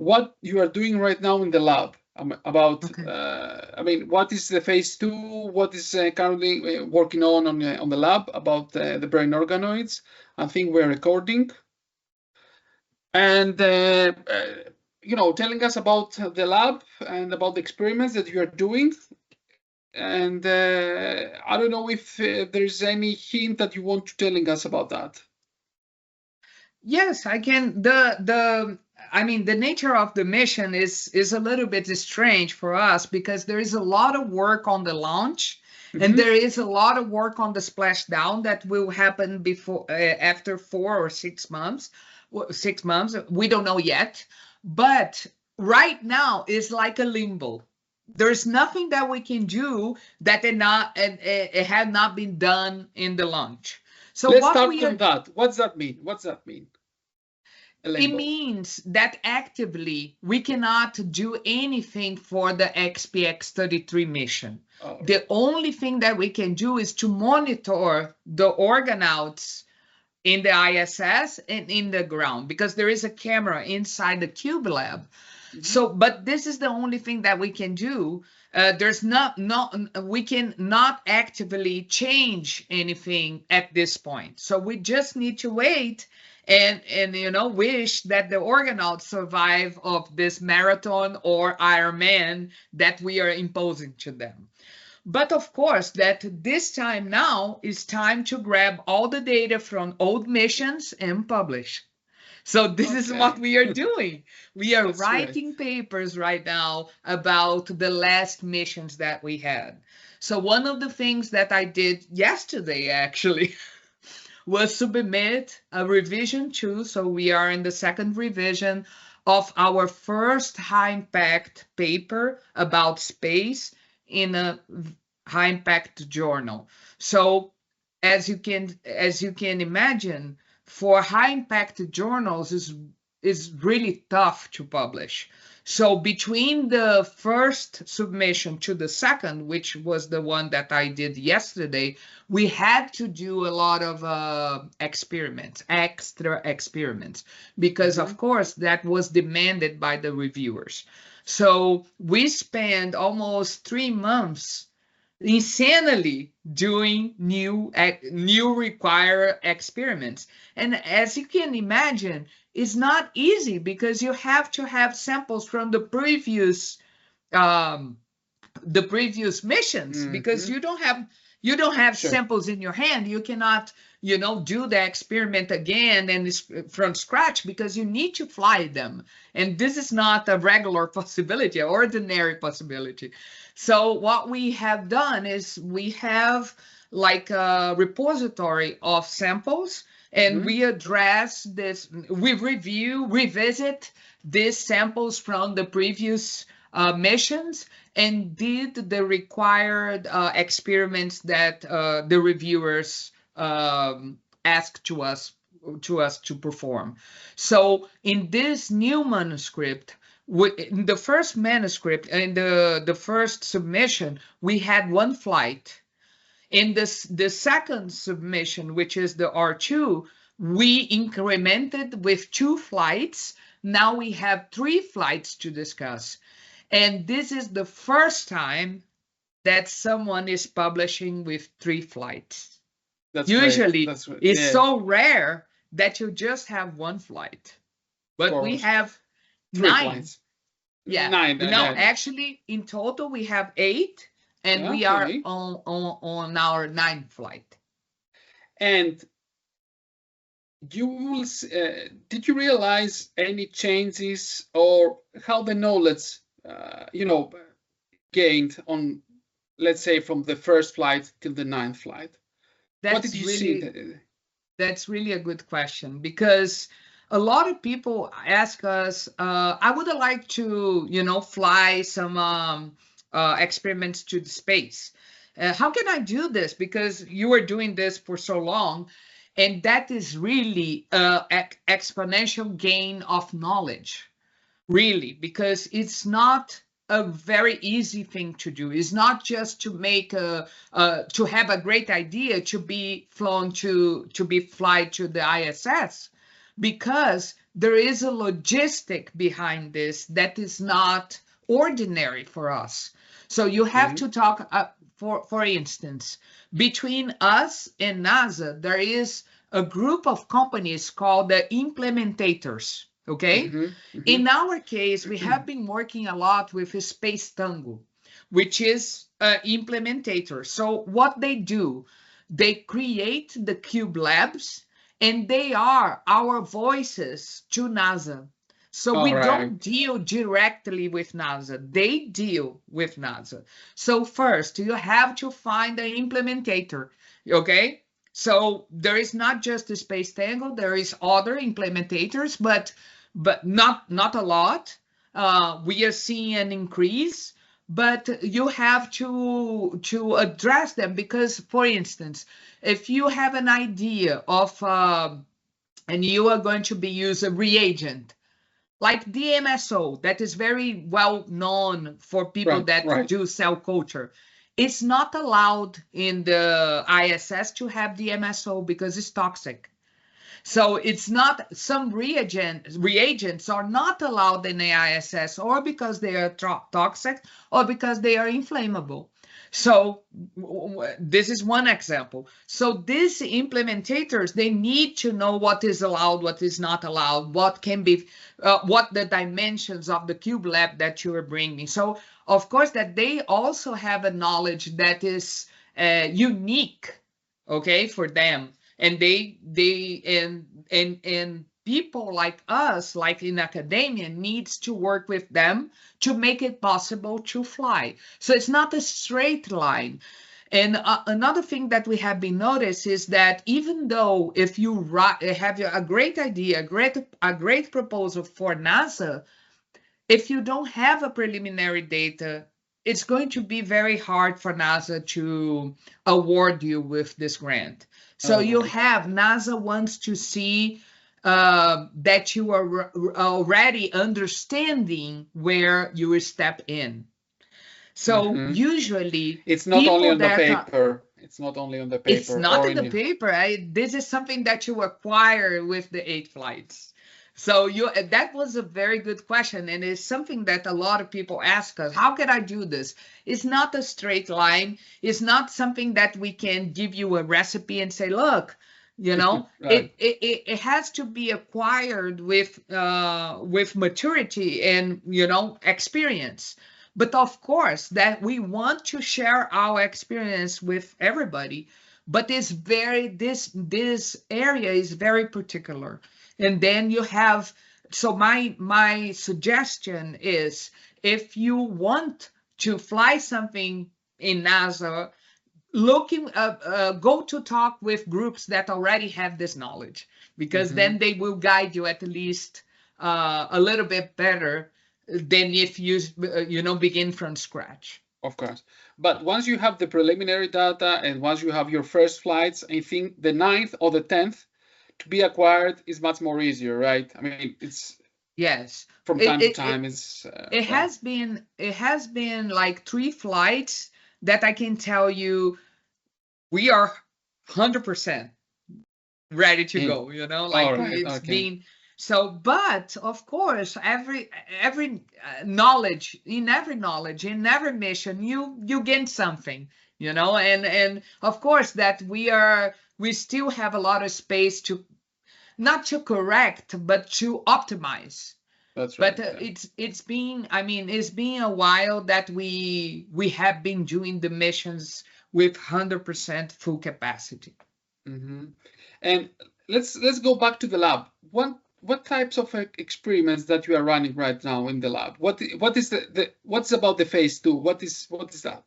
what you are doing right now in the lab about, Okay. I mean, what is the phase 2? What is currently working on the lab about the brain organoids? I think we're recording. And, telling us about the lab and about the experiments that you are doing. And I don't know if there's any hint that you want to telling us about that. Yes, I can. I mean, the nature of the mission is a little bit strange for us because there is a lot of work on the launch, and there is a lot of work on the splashdown that will happen before after 4 or 6 months. 6 months, we don't know yet, but right now is like a limbo. There's nothing that we can do that it had not been done in the launch. So Let's what start we from are that. What's that mean? What's that mean? It means that actively we cannot do anything for the XPX33 mission. The only thing that we can do is to monitor the organelles in the ISS and in the ground because there is a camera inside the Cube Lab. So, but this is the only thing that we can do. There's we can not actively change anything at this point. So we just need to wait and wish that the organelles survive of this marathon or Ironman that we are imposing to them. But of course, that this time now is time to grab all the data from old missions and publish. So this is what we are doing. We are writing papers right now about the last missions that we had. So one of the things that I did yesterday actually was submit a revision 2. So we are in the second revision of our first high impact paper about space in a high impact journal. So as you can imagine, for high impact journals is really tough to publish. So between the first submission to the second, which was the one that I did yesterday, we had to do a lot of extra experiments, because of course that was demanded by the reviewers. So we spent almost 3 months insanely doing new require experiments. And as you can imagine, it's not easy because you have to have samples from the previous missions, because you don't have samples in your hand. You cannot do the experiment again and from scratch, because you need to fly them, and this is not a regular possibility, ordinary possibility. So what we have done is we have like a repository of samples, and we address this, we revisit these samples from the previous missions, and did the required experiments that the reviewers asked to us to perform. So in this new manuscript, in the first manuscript, in the first submission, we had 1 flight. In the second submission, which is the R2, we incremented with 2 flights. Now we have 3 flights to discuss. And this is the first time that someone is publishing with 3 flights. Usually, it's so rare that you just have 1 flight. But we have 9 flights. Yeah. 9. No, actually, in total, we have 8, and we are on our 9th flight. And you will, did you realize any changes, or how the knowledge, gained on, let's say, from the first flight till the 9th flight? What did you see? That's really a good question, because a lot of people ask us, I would like to, fly some experiments to the space. How can I do this? Because you were doing this for so long, and that is really exponential gain of knowledge, really, because it's not a very easy thing to do. It's not just to make to have a great idea to be flown to be fly to the ISS, because there is a logistic behind this that is not ordinary for us. So you have to talk, for instance, between us and NASA, there is a group of companies called the implementators, okay? In our case, we have been working a lot with Space Tango, which is implementator. So what they do, they create the Cube Labs, and they are our voices to NASA. So we don't deal directly with NASA. They deal with NASA. So first, you have to find an implementator, okay? So there is not just the Space Tango, there is other implementators, but not a lot. We are seeing an increase, but you have to address them because, for instance, if you have an idea of, and you are going to be use a reagent, like DMSO, that is very well known for people that do cell culture. It's not allowed in the ISS to have DMSO because it's toxic. So it's not, some reagents are not allowed in the ISS, or because they are toxic or because they are inflammable. So this is one example. So these implementators, they need to know what is allowed, what is not allowed, what can be, what the dimensions of the Cube Lab that you are bringing. So of course that they also have a knowledge that is unique, okay, for them. And and people like us, like in academia, needs to work with them to make it possible to fly. So it's not a straight line. And another thing that we have been noticed is that even though if you have a great idea, a great proposal for NASA, if you don't have a preliminary data, it's going to be very hard for NASA to award you with this grant. So you have, NASA wants to see that you are already understanding where you will step in. So usually it's not only on the paper. It's not only on the paper. It's not in the paper. This is something that you acquire with the 8 flights. So that was a very good question, and it's something that a lot of people ask us, how can I do this? It's not a straight line. It's not something that we can give you a recipe and say, look, you know, it has to be acquired with maturity and, you know, experience. But of course that we want to share our experience with everybody, but this area is very particular. And then you have, so my suggestion is, if you want to fly something in NASA, go to talk with groups that already have this knowledge, because then they will guide you at least a little bit better than if you begin from scratch. Of course. But once you have the preliminary data and once you have your first flights, I think the 9th or the 10th to be acquired is much more easier, right? I mean, it's from time to time. It has been like 3 flights that I can tell you we are 100% ready to go. You know, like it's been so. But of course, every knowledge, in every mission, you gain something. You know, and of course that we still have a lot of space to, not to correct, but to optimize. That's right. But it's been a while that we have been doing the missions with 100% full capacity. And let's go back to the lab. What types of experiments that you are running right now in the lab? What's about the phase 2? What is that?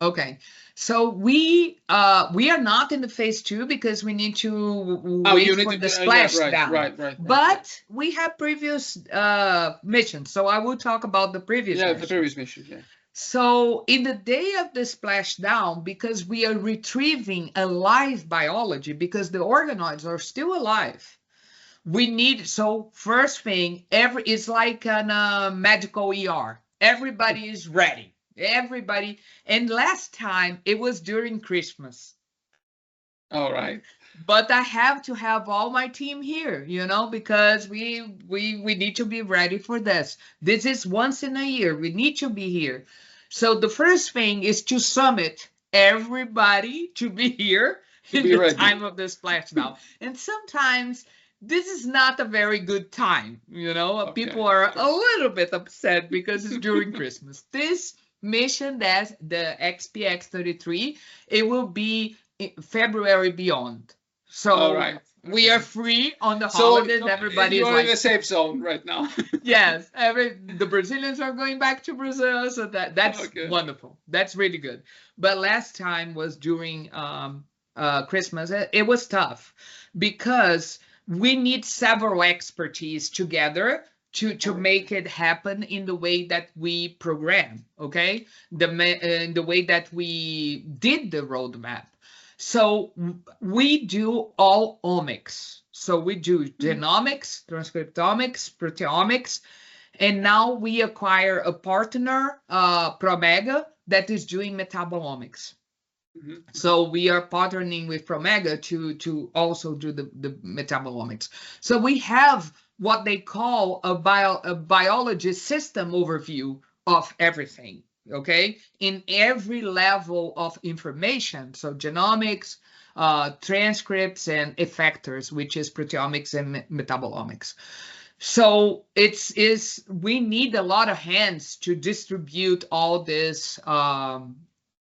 Okay, so we are not in the phase 2 because we need to wait for the splashdown. Right. But we have previous missions, so I will talk about the previous mission. The previous mission, yeah. So in the day of the splashdown, because we are retrieving alive biology, because the organoids are still alive, we need, so first thing, it's like a medical ER. Everybody is ready. Everybody, and last time it was during Christmas. All right. But I have to have all my team here, you know, because we need to be ready for this. This is once in a year. We need to be here. So the first thing is to summit everybody to be here in the time of the splashdown. And sometimes this is not a very good time, you know. Okay. People are a little bit upset because it's during Christmas. This mission, that the XPX33, it will be February beyond. So we are free on the holidays. So everybody is like in a safe zone right now. Yes, the Brazilians are going back to Brazil, so that's wonderful. That's really good. But last time was during Christmas. It was tough because we need several expertise together to make it happen in the way that we program. Okay, the way that we did the roadmap. So we do all omics. So we do genomics, transcriptomics, proteomics, and now we acquire a partner, Promega, that is doing metabolomics. Mm-hmm. So we are partnering with Promega to also do the metabolomics. So we have what they call a biology system overview of everything. Okay, in every level of information, so genomics, transcripts, and effectors, which is proteomics and metabolomics. So we need a lot of hands to distribute all this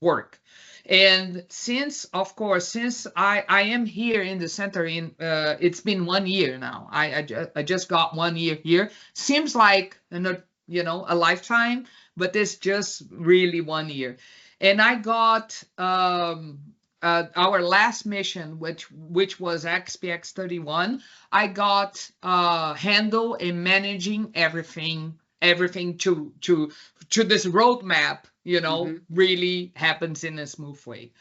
work. And since I am here in the center, it's been 1 year now. I just got 1 year here. Seems like a lifetime, but it's just really 1 year. And I got our last mission, which was XPX31. I got handle in managing everything to this roadmap, really happens in a smooth way.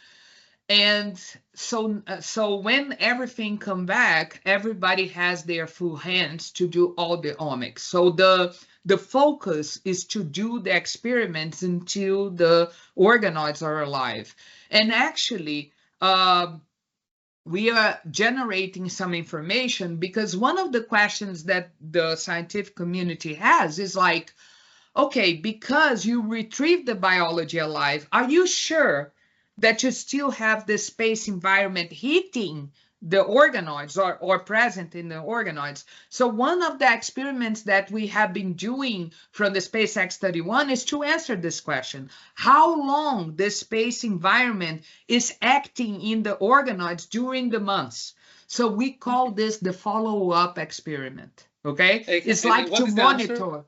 And so when everything come back, everybody has their full hands to do all the omics. So the focus is to do the experiments until the organoids are alive. And actually, we are generating some information because one of the questions that the scientific community has is like, okay, because you retrieve the biology alive, are you sure that you still have the space environment hitting the organoids or present in the organoids? So one of the experiments that we have been doing from the SpaceX31 is to answer this question. How long the space environment is acting in the organoids during the months? So we call this the follow-up experiment, okay? It's like to monitor.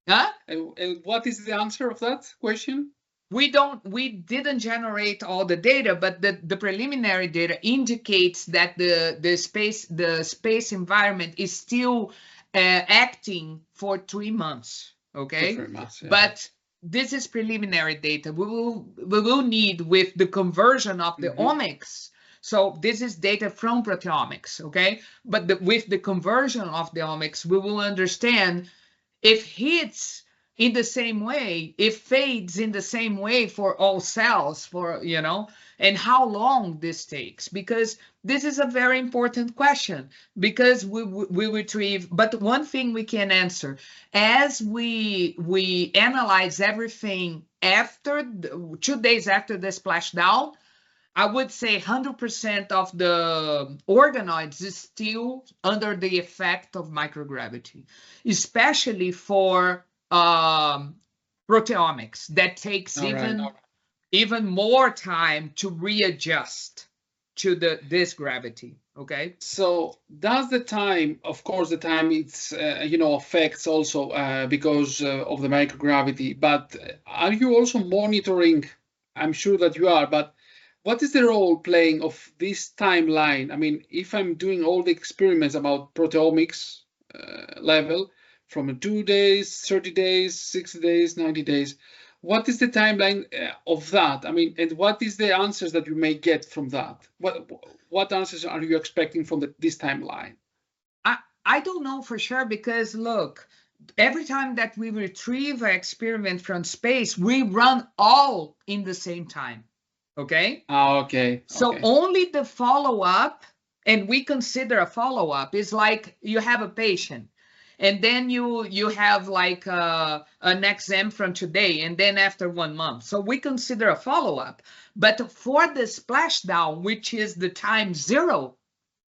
Huh? And what is the answer of that question? We didn't generate all the data, but the preliminary data indicates that the space environment is still acting for 3 months. Okay, for 3 months, yeah. But this is preliminary data. We will need with the conversion of the omics. So this is data from proteomics. Okay, but with the conversion of the omics, we will understand if hits in the same way, it fades in the same way for all cells, and how long this takes, because this is a very important question, because we retrieve, but one thing we can answer, as we analyze everything after 2 days after the splashdown, I would say 100% of the organoids is still under the effect of microgravity, especially for proteomics that takes even more time to readjust to this gravity. Okay, so does the time, of course the time it's affects also because of the microgravity, but are you also monitoring? I'm sure that you are, but what is the role playing of this timeline? I mean, if I'm doing all the experiments about proteomics level, from 2 days, 30 days, 60 days, 90 days. What is the timeline of that? I mean, and what is the answers that you may get from that? What answers are you expecting from this timeline? I don't know for sure, because look, every time that we retrieve an experiment from space, we run all in the same time. Okay? Okay. So only the follow-up and we consider a follow-up. It's like you have a patient, and then you have like an exam from today, and then after 1 month. So we consider a follow-up. But for the splashdown, which is the time zero,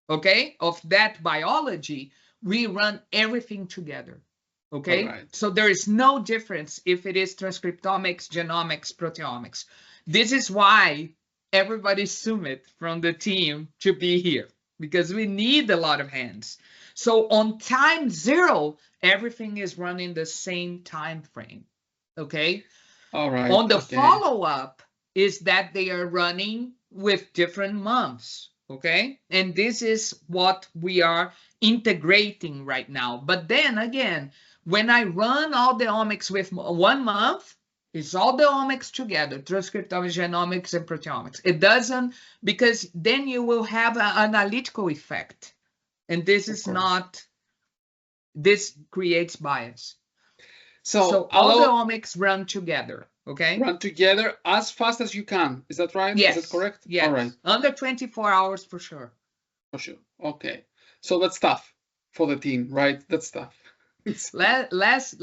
okay, of that biology, we run everything together. Okay, right. So there is no difference if it is transcriptomics, genomics, proteomics. This is why everybody submit from the team to be here, because we need a lot of hands. So on time zero, everything is running the same time frame. Okay. All right. On the follow-up is that they are running with different months. Okay. And this is what we are integrating right now. But then again, when I run all the omics with 1 month, it's all the omics together, transcriptomics, genomics, and proteomics. It doesn't, because then you will have an analytical effect. And this is not, this creates bias. So all the omics run together, okay? Run together as fast as you can. Is that right? Yes. Is that correct? Yes. All right. Under 24 hours for sure. For sure. Okay. So that's tough for the team, right? That's tough. last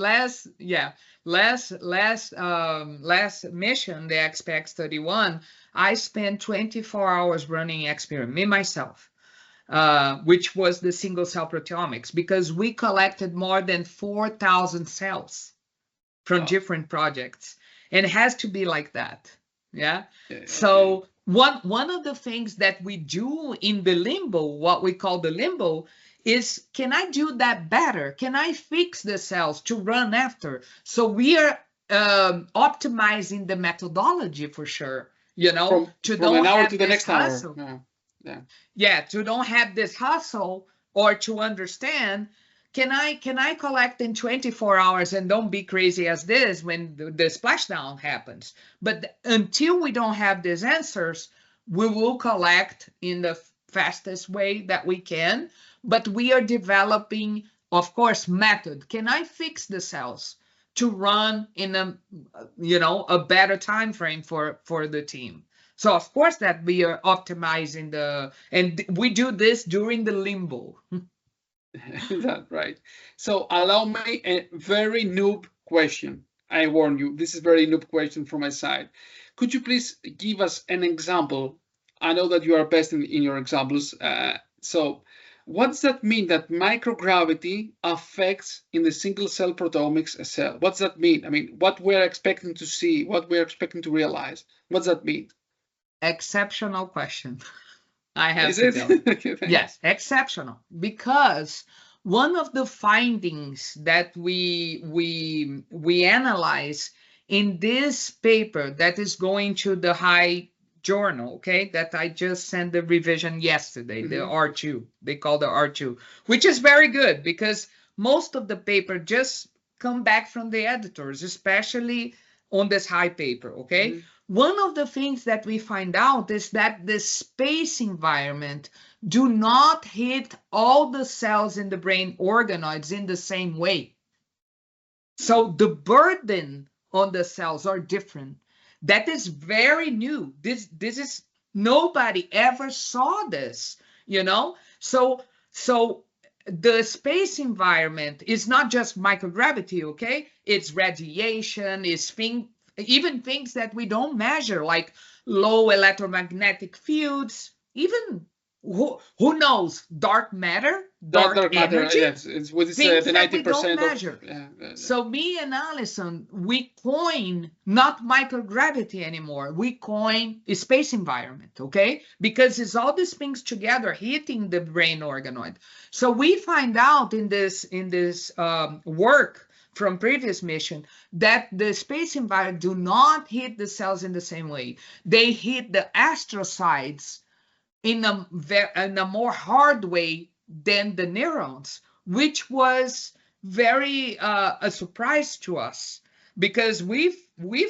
mission, the XPX31, I spent 24 hours running experiment, me myself, which was the single cell proteomics, because we collected more than 4,000 cells from different projects, and it has to be like that. Yeah. So one of the things that we do in the limbo, what we call the limbo, is, can I do that better? Can I fix the cells to run after? So we are optimizing the methodology for sure, you know, from an hour to the next hour. Yeah, to don't have this hustle, or to understand, can I collect in 24 hours and don't be crazy as this when the splashdown happens? But until we don't have these answers, we will collect in the fastest way that we can. But we are developing, of course, method. Can I fix the cells to run in a, you know, a better time frame for the team? So of course that we are optimizing and we do this during the limbo. That's right. So allow me a very noob question. I warn you, this is a very noob question from my side. Could you please give us an example? I know that you are best in your examples. So what does that mean that microgravity affects in the single cell proteomics a cell? What does that mean? I mean, what we're expecting to see, what we're expecting to realize, what does that mean? Exceptional question. I have to tell you. Okay, yes, exceptional. Because one of the findings that we analyze in this paper that is going to the high journal, okay, that I just sent the revision yesterday, the R2, they call the R2, which is very good because most of the paper just come back from the editors, especially on this high paper, okay? One of the things that we find out is that the space environment do not hit all the cells in the brain organoids in the same way. So the burden on the cells are different. That is very new. This is, nobody ever saw this, you know? So the space environment is not just microgravity, okay? It's radiation, it's even things that we don't measure, like low electromagnetic fields, even who knows, dark matter, dark energy, yes, it's what is the 90% measure. So me and Alison, we coin not microgravity anymore. We coin a space environment, okay? Because it's all these things together hitting the brain organoid. So we find out in this work from previous mission that the space environment do not hit the cells in the same way. They hit the astrocytes in a more hard way than the neurons, which was very a surprise to us, because we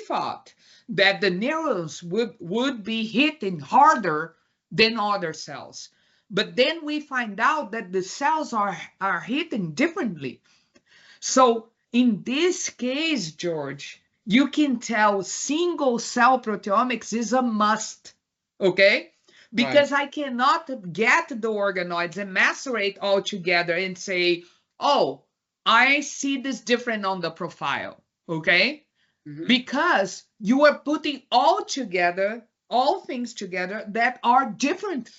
thought that the neurons would be hitting harder than other cells. But then we find out that the cells are hitting differently. So in this case, George, you can tell single cell proteomics is a must, okay? because I cannot get the organoids and macerate all together and say, oh, I see this different on the profile, okay? Because you are putting all things together that are different,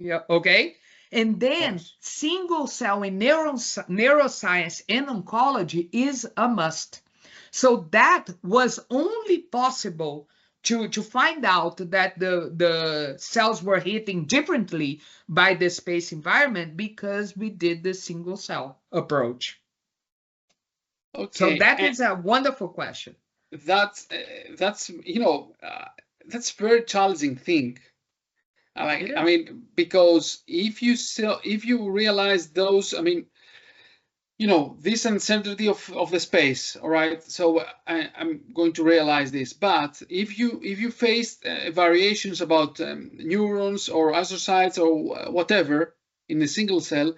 okay? And then single cell in neuroscience and oncology is a must. So that was only possible to find out that the cells were hitting differently by the space environment because we did the single cell approach. Okay. So that is a wonderful question. That's that's a very challenging thing. I mean, because if you realize those, I mean, this uncertainty of the space, all right? So I'm going to realize this. But if you face variations about neurons or astrocytes or whatever in a single cell,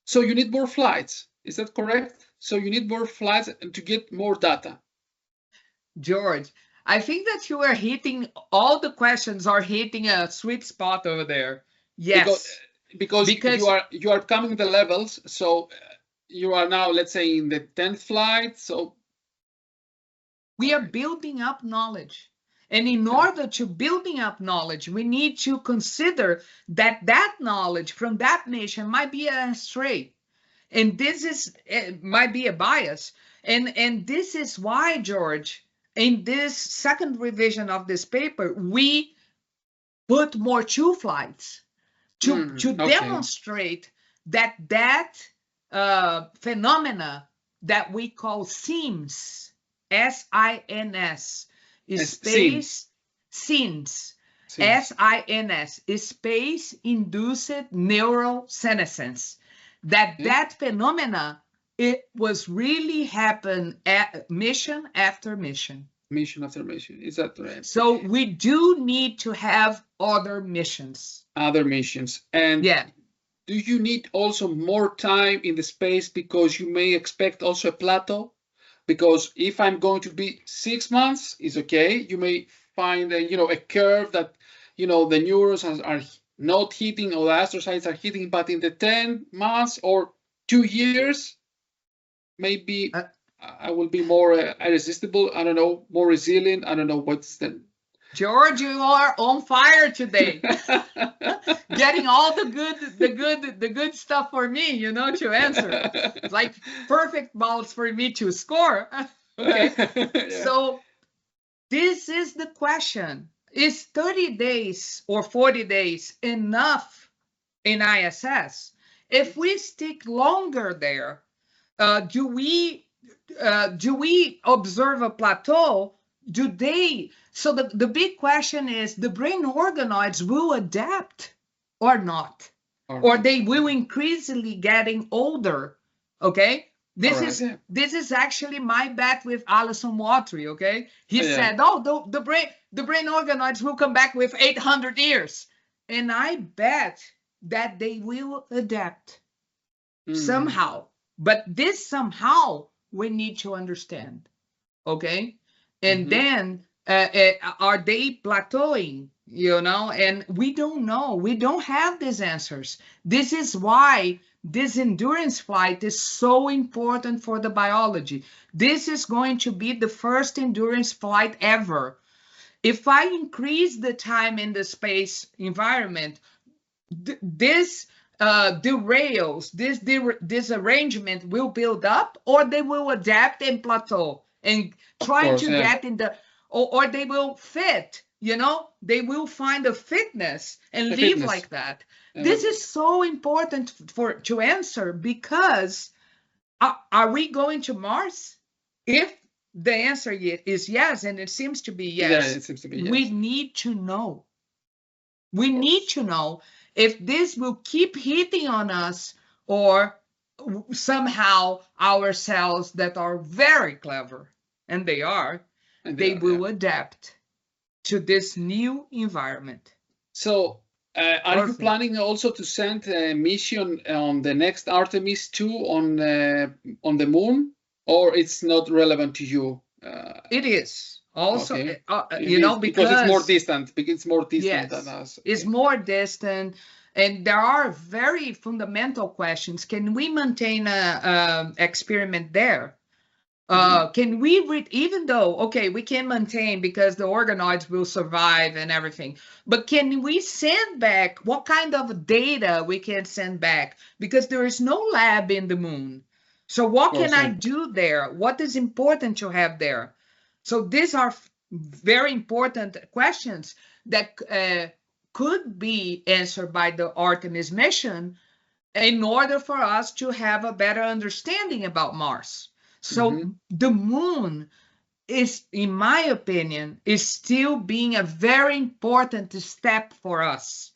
so you need more flights. Is that correct? So you need more flights to get more data. George, I think that you are hitting, all the questions are hitting a sweet spot over there. Yes. Because you are coming the levels, so you are now, let's say, in the 10th flight. So we are building up knowledge. And in order to building up knowledge, we need to consider that knowledge from that mission might be astray. And this might be a bias. And this is why, George, in this second revision of this paper, we put more 2 flights to demonstrate that phenomena that we call SINS, S-I-N-S, is SINS, S-I-N-S, is space-induced neural senescence. That phenomena, it was really happen at mission after mission. Mission after mission, is that right? So we do need to have other missions. Other missions. And do you need also more time in the space because you may expect also a plateau? Because if I'm going to be 6 months, is okay. You may find a curve that the neurons are not hitting or the astrocytes are hitting, but in the 10 months or 2 years, maybe I will be more irresistible. I don't know, more resilient. I don't know what's the. George, you are on fire today. Getting all the good stuff for me, to answer. It's like perfect balls for me to score. Okay. So this is the question. Is 30 days or 40 days enough in ISS? If we stick longer there, do we observe a plateau? So the big question is, the brain organoids will adapt or not, or they will increasingly getting older. Okay, this is actually my bet with Alison Watry. Okay, he said, oh, the brain organoids will come back with 800 years, and I bet that they will adapt somehow. But this somehow we need to understand. Okay. And then are they plateauing, and we don't know. We don't have these answers. This is why this endurance flight is so important for the biology. This is going to be the first endurance flight ever. If I increase the time in the space environment, this derails, this arrangement will build up, or they will adapt and plateau and try to get in the, or they will fit, they will find a fitness and live like that. This is so important to answer, because are we going to Mars? If the answer is yes, and it seems to be yes, it seems to be yes. We need to know. We need to know if this will keep hitting on us, or somehow our cells that are very clever, and they will adapt to this new environment. So are you planning also to send a mission on the next Artemis 2 on the moon, or it's not relevant to you? It is. Also, Okay. because it's more distant. Because it's more distant yes, than us. It's more distant, and there are very fundamental questions. Can we maintain a experiment there? Can we even though, okay, we can maintain because the organoids will survive and everything, but can we send back what kind of data we can send back? Because there is no lab in the moon. So what can I do there? What is important to have there? So these are very important questions that could be answered by the Artemis mission in order for us to have a better understanding about Mars. So the moon is, in my opinion, is still being a very important step for us,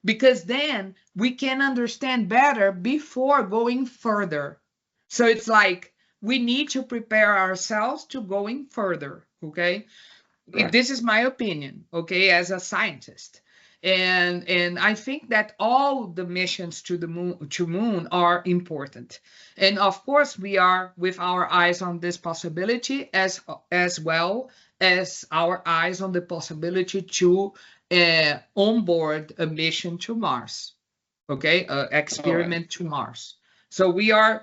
because then we can understand better before going further. So it's like we need to prepare ourselves to going further, okay? Right. This is my opinion, okay, as a scientist. And I think that all the missions to the moon are important. And of course, we are with our eyes on this possibility as well as our eyes on the possibility to onboard a mission to Mars, okay, experiment to Mars. So we are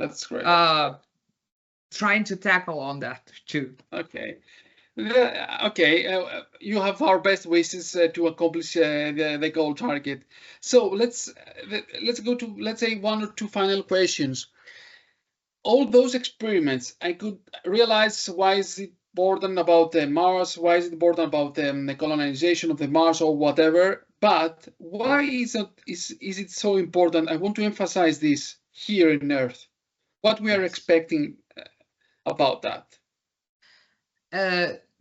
trying to tackle on that too. Okay. Okay, you have our best wishes to accomplish the goal target. So let's go to, let's say, one or two final questions. All those experiments, I could realize why is it important about Mars, why is it important about the colonization of the Mars or whatever, but why is it so important? I want to emphasize this here in Earth. What we are expecting about that.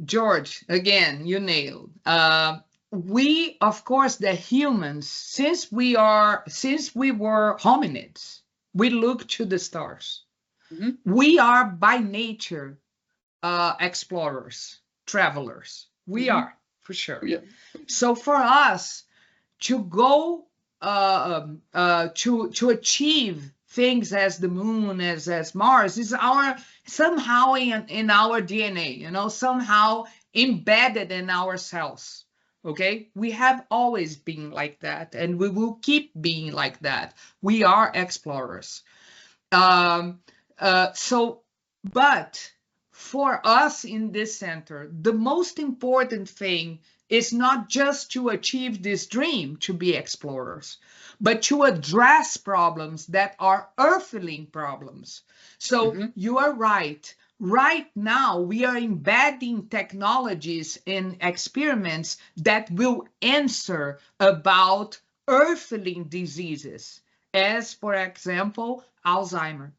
George, again, you nailed. We, of course, the humans, since we were hominids, we look to the stars. We are by nature explorers, travelers. We are, for sure. Yeah. So for us to go to achieve things as the moon, as Mars, is somehow in our DNA, somehow embedded in our cells. Okay, we have always been like that, and we will keep being like that. We are explorers. But for us in this center, the most important thing is not just to achieve this dream to be explorers, but to address problems that are earthling problems. So you are right. Right now, we are embedding technologies in experiments that will answer about earthling diseases, as, for example, Alzheimer.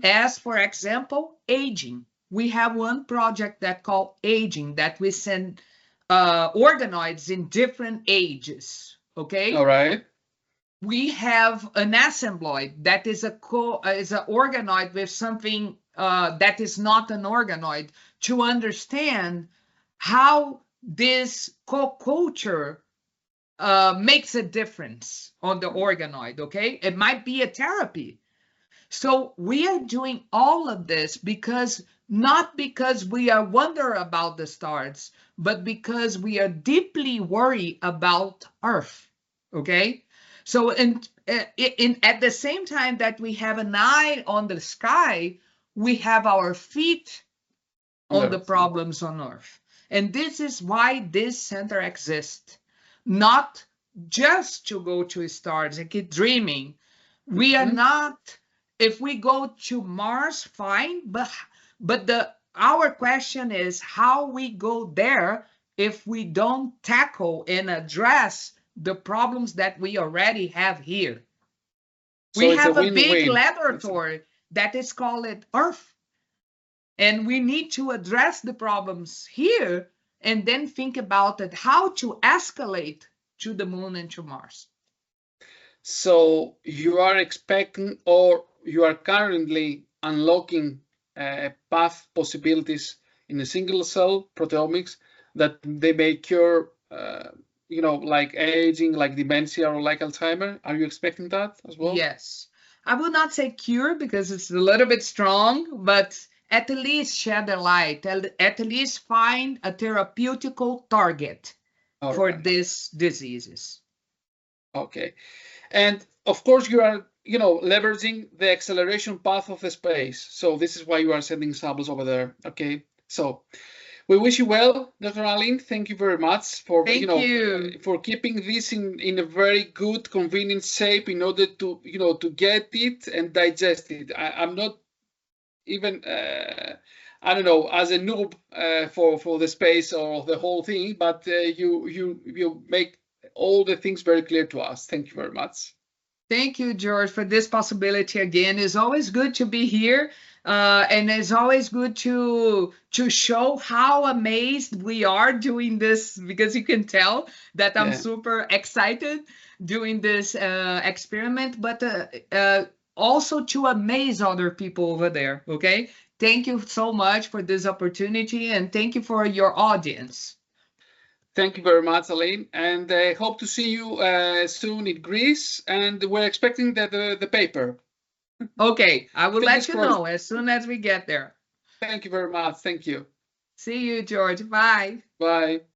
As, for example, aging. We have one project that called Aging, that we send organoids in different ages, okay? All right. We have an assembloid that is an organoid with something that is not an organoid, to understand how this co-culture makes a difference on the organoid, okay? It might be a therapy. So we are doing all of this not because we are wonder about the stars, but because we are deeply worried about Earth, okay? So at the same time that we have an eye on the sky, we have our feet on the problems on Earth. And this is why this center exists, not just to go to stars and keep dreaming. We are not, if we go to Mars, fine, but our question is how we go there if we don't tackle and address the problems that we already have here. So we have a big laboratory that is called Earth. And we need to address the problems here and then think about it, how to escalate to the moon and to Mars. So you are expecting, or you are currently unlocking path possibilities in a single cell proteomics that they may cure, like aging, like dementia, or like Alzheimer. Are you expecting that as well? Yes. I would not say cure because it's a little bit strong, but at least shed a light, at least find a therapeutical target for these diseases. Okay. And of course, you are, leveraging the acceleration path of the space. So this is why you are sending samples over there. Okay. So we wish you well, Dr. Aline. Thank you very much for for keeping this in a very good, convenient shape in order to to get it and digest it. I'm not even I don't know, as a noob for the space or the whole thing, but you make all the things very clear to us. Thank you very much. Thank you, George, for this possibility again. It's always good to be here. And it's always good to show how amazed we are doing this, because you can tell that I'm super excited doing this experiment, but also to amaze other people over there, okay? Thank you so much for this opportunity, and thank you for your audience. Thank you very much, Aline, and I hope to see you soon in Greece, and we're expecting the paper. Okay, I will let you know as soon as we get there. Thank you very much. Thank you. See you, George. Bye. Bye.